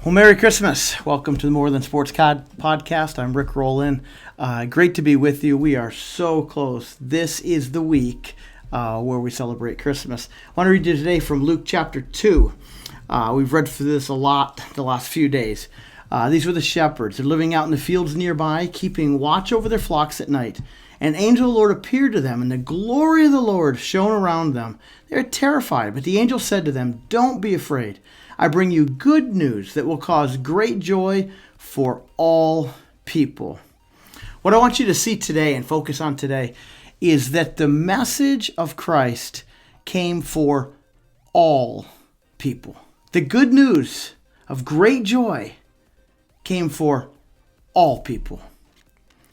Well, Merry Christmas. Welcome to the More Than Sports podcast. I'm Rick Rowland. Great to be with you. We are so close. This is the week where we celebrate Christmas. I want to read you today from Luke chapter 2. We've read through this a lot the last few days. These were the shepherds. They're living out in the fields nearby, keeping watch over their flocks at night. An angel of the Lord appeared to them, and the glory of the Lord shone around them. They were terrified, but the angel said to them, "Don't be afraid. I bring you good news that will cause great joy for all people." What I want you to see today and focus on today is that the message of Christ came for all people. The good news of great joy came for all people.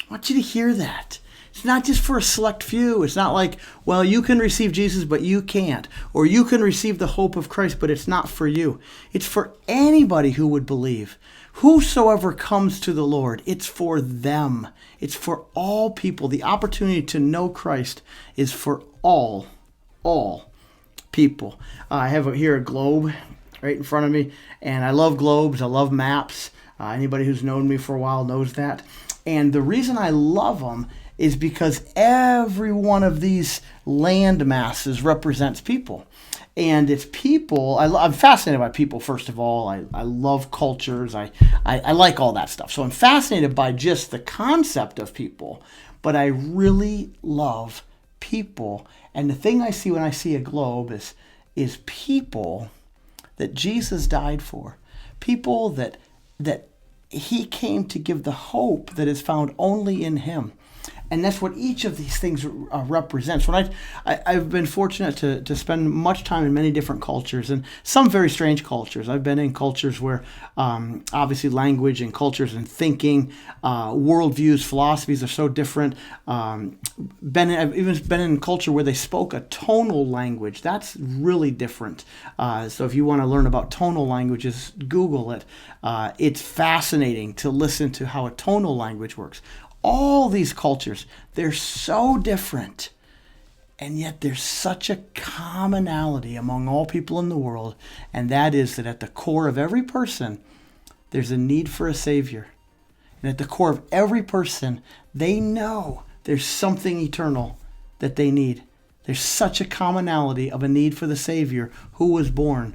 I want you to hear that. It's not just for a select few. It's not like, well, you can receive Jesus, but you can't. Or you can receive the hope of Christ, but it's not for you. It's for anybody who would believe. Whosoever comes to the Lord, it's for them. It's for all people. The opportunity to know Christ is for all people. I have here a globe right in front of me, and I love globes. I love maps. Anybody who's known me for a while knows that. And the reason I love them is because every one of these land masses represents people. And it's people. I'm fascinated by people, first of all. I love cultures. I like all that stuff. So I'm fascinated by just the concept of people. But I really love people. And the thing I see when I see a globe is people that Jesus died for. People that he came to give the hope that is found only in him. And that's what each of these things represents. When I've been fortunate to spend much time in many different cultures, and some very strange cultures. I've been in cultures where obviously language and cultures and thinking, worldviews, philosophies are so different. I've even been in a culture where they spoke a tonal language. That's really different. So if you want to learn about tonal languages, Google it. It's fascinating to listen to how a tonal language works. All these cultures, they're so different, and yet there's such a commonality among all people in the world, and that is that at the core of every person, there's a need for a Savior. And at the core of every person, they know there's something eternal that they need. There's such a commonality of a need for the Savior who was born,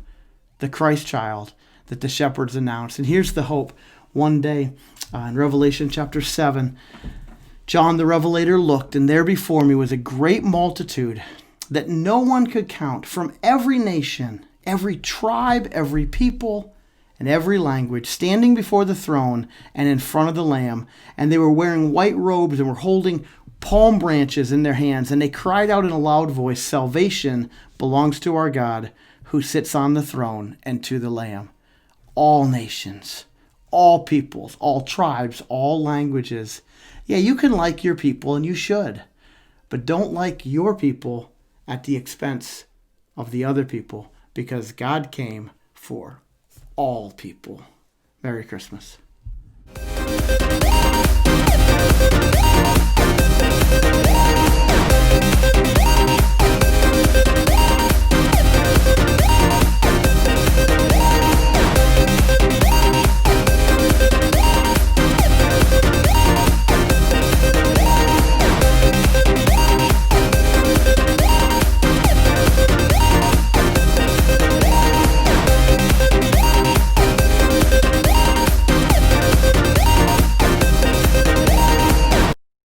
the Christ child that the shepherds announced. And here's the hope. One day, in Revelation chapter 7, John the Revelator looked, and there before me was a great multitude that no one could count, from every nation, every tribe, every people, and every language, standing before the throne and in front of the Lamb. And they were wearing white robes and were holding palm branches in their hands. And they cried out in a loud voice, "Salvation belongs to our God, who sits on the throne, and to the Lamb." All nations, all peoples, all tribes, all languages. Yeah, you can like your people, and you should. But don't like your people at the expense of the other people, because God came for all people. Merry Christmas.